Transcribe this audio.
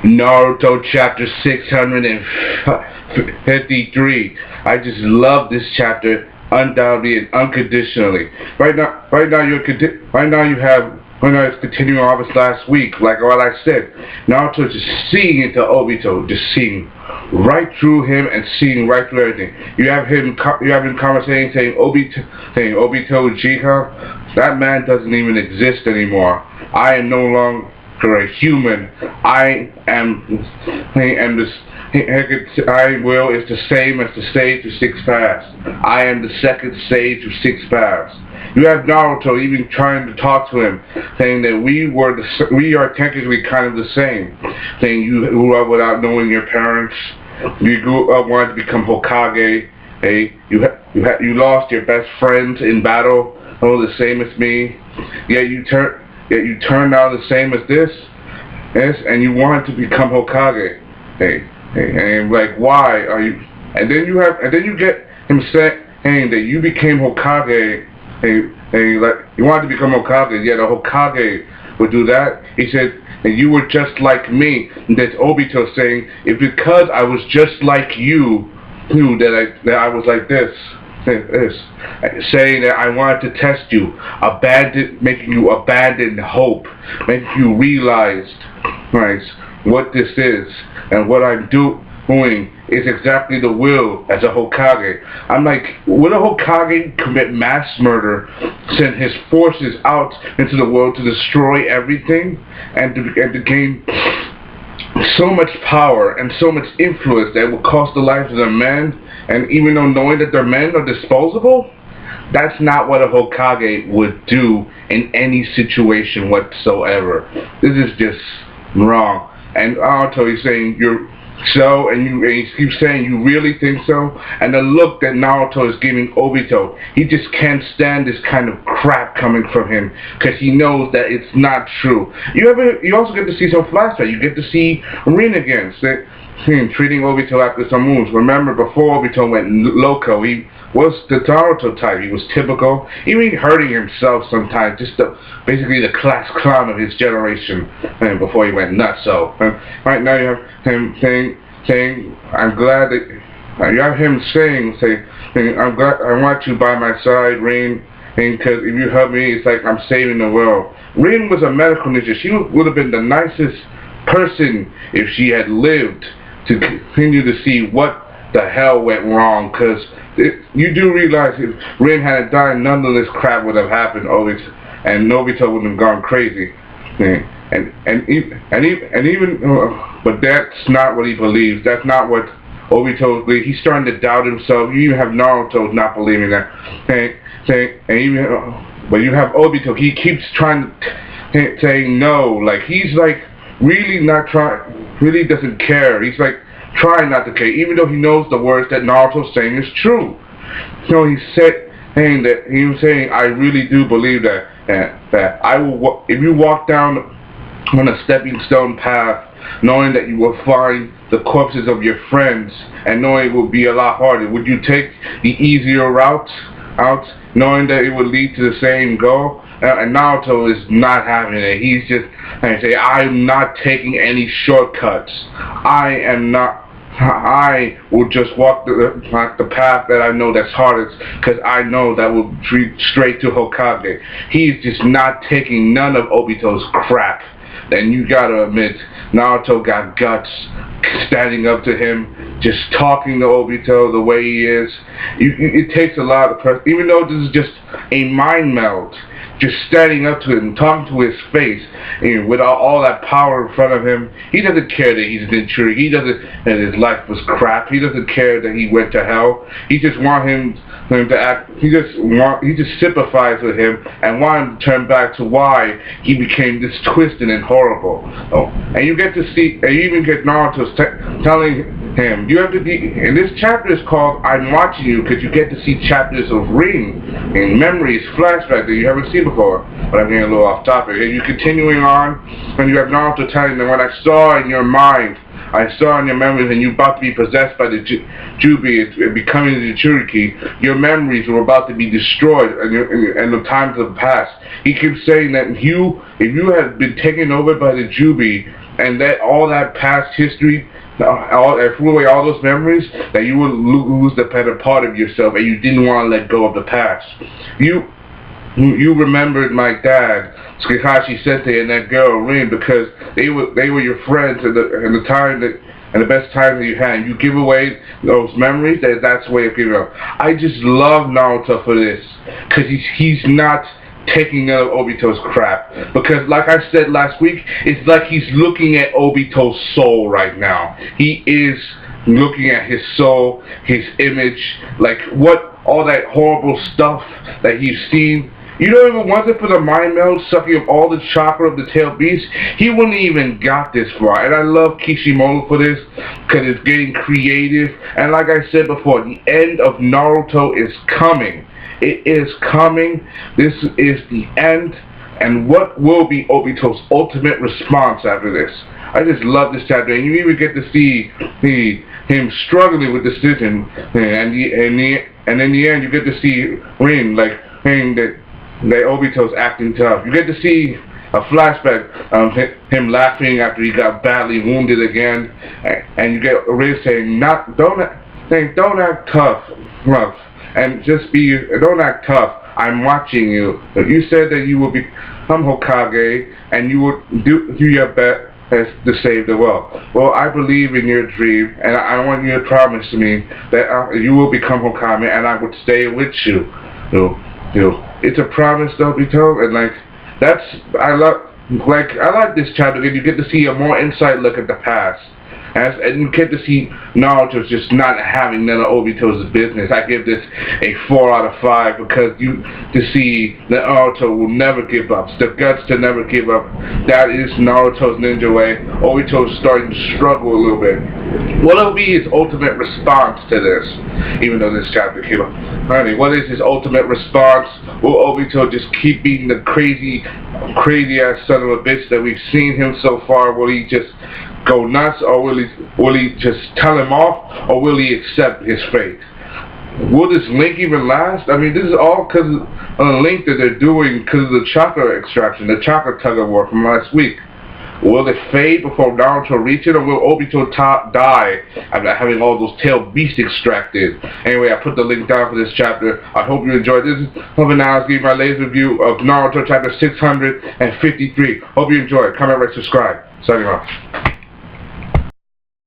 Naruto chapter 653. I just love this chapter undoubtedly and unconditionally. Right now, it's continuing off as last week. Like what I said, Naruto is just seeing into Obito, just seeing right through him and seeing right through everything. You have him conversating, saying Obito Uchiha. That man doesn't even exist anymore. I am no longer a human. I will is the same as the sage of six paths. I am the second sage of six paths. You have Naruto even trying to talk to him, saying that we are technically kind of the same. Saying you grew up without knowing your parents. You grew up wanting to become Hokage. Hey, you lost your best friends in battle. Oh, the same as me. Yet you turned out the same as this. Yes, and you wanted to become Hokage. Hey, and like, why are you? And then you get him saying that you became Hokage. Like you wanted to become Hokage, yet a Hokage would do that. He said, and you were just like me. And that's Obito saying, if because I was just like you, that I was like this. Saying that I wanted to test you, making you abandon hope, making you realize, right, what this is, and what I'm doing is exactly the will as a Hokage. I'm like, would a Hokage commit mass murder, send his forces out into the world to destroy everything, and to gain so much power and so much influence that will cost the lives of their men? And even though knowing that their men are disposable, that's not what a Hokage would do in any situation whatsoever. This is just wrong. And Naruto is saying and he keeps saying you really think so. And the look that Naruto is giving Obito, he just can't stand this kind of crap coming from him because he knows that it's not true. You also get to see some flashbacks. You get to see Rin again. Treating Obito after some moves. Remember, before Obito went loco, he was the Naruto type. He was typical, even hurting himself sometimes, basically the class clown of his generation, and before he went nuts. So right now you have him saying, I'm glad that you have him saying, I'm glad I want you by my side, Rin, because if you help me, it's like I'm saving the world. Rin was a medical ninja. She would have been the nicest person if she had lived to continue to see what the hell went wrong, because you do realize if Rin hadn't died, none of this crap would have happened, and Nobito wouldn't have gone crazy. But that's not what he believes. That's not what Obito believes. He's starting to doubt himself. You even have Naruto not believing that. But you have Obito. He keeps trying to saying no. Like he's like really not trying. Really doesn't care. He's like trying not to care, even though he knows the words that Naruto's saying is true. So he was saying, I really do believe that I will. If you walk down on a stepping stone path, knowing that you will find the corpses of your friends, and knowing it will be a lot harder, would you take the easier route out, knowing that it would lead to the same goal? And Naruto is not having it. He's just I'm not taking any shortcuts. I will just walk the path that I know that's hardest, because I know that will lead straight to Hokage. He's just not taking none of Obito's crap. Then you gotta admit, Naruto got guts, standing up to him, just talking to Obito the way he is. It takes a lot of person, even though this is just a mind meld. Just standing up to him, talking to his face, and with all that power in front of him. He doesn't care that he's an Jinchuriki. He doesn't that his life was crap. He doesn't care that he went to hell. He just wants him to act. He just sympathizes with him and wants him to turn back to why he became this twisted and horrible. Oh, and you get to see, and you even get Naruto telling him, you have to be, and this chapter is called I'm Watching You, because you get to see chapters of Rin and memories, flashbacks that you haven't seen before. But I'm getting a little off topic. And you're continuing on, and you have Naruto telling them, what I saw in your mind, I saw in your memories, and you're about to be possessed by the Jubi and becoming the Jinchuriki. Your memories were about to be destroyed, and the times have passed. He keeps saying that if you had been taken over by the Jubi, and that all that past history, and threw away all those memories, that you would lose the better part of yourself, and you didn't want to let go of the past. You remembered my dad, Tsukashi Sensei, and that girl Rin, because they were your friends and the time that and the best time that you had. And you give away those memories. That's the way of giving up. I just love Naruto for this, because he's not taking out Obito's crap, because like I said last week, it's like he's looking at Obito's soul right now. He is looking at his soul, his image, like what all that horrible stuff that he's seen. You know, if it wasn't for the mind meld sucking up all the chakra of the tail beast, he wouldn't even got this far. And I love Kishimoto for this, because it's getting creative. And like I said before, the end of Naruto is coming. It is coming. This is the end. And what will be Obito's ultimate response after this? I just love this chapter. And you even get to see him struggling with the decision. And in the end, you get to see Rin, like, saying that Obito's acting tough. You get to see a flashback of him laughing after he got badly wounded again, and you get Rin saying, "Don't act tough, rough, and don't act tough. I'm watching you. If you said that you would become Hokage and you would do your best to save the world. Well, I believe in your dream, and I want you to promise me that you will become Hokage, and I would stay with you." It's a promise, Obito, and I like this chapter because you get to see a more inside look at the past, and you get to see Naruto's just not having none of Obito's business. I give this a 4 out of 5 because you to see that Naruto will never give up, the guts to never give up. That is Naruto's ninja way. Obito's starting to struggle a little bit. What will be his ultimate response to this? Even though this chapter came up. Honey, what is his ultimate response? Will Obito just keep being the crazy ass son of a bitch that we've seen him so far? Will he just go nuts, or will he just tell him off, or will he accept his fate? Will this link even last? I mean, this is all because of the link that they're doing because of the chakra extraction, the chakra tug-of-war from last week. Will it fade before Naruto reaches it, or will Obito die after having all those tail beasts extracted? Anyway, I put the link down for this chapter. I hope you enjoyed this. Hope now I'll give you my latest review of Naruto chapter 653. Hope you enjoyed. Comment, rate, subscribe. Signing off.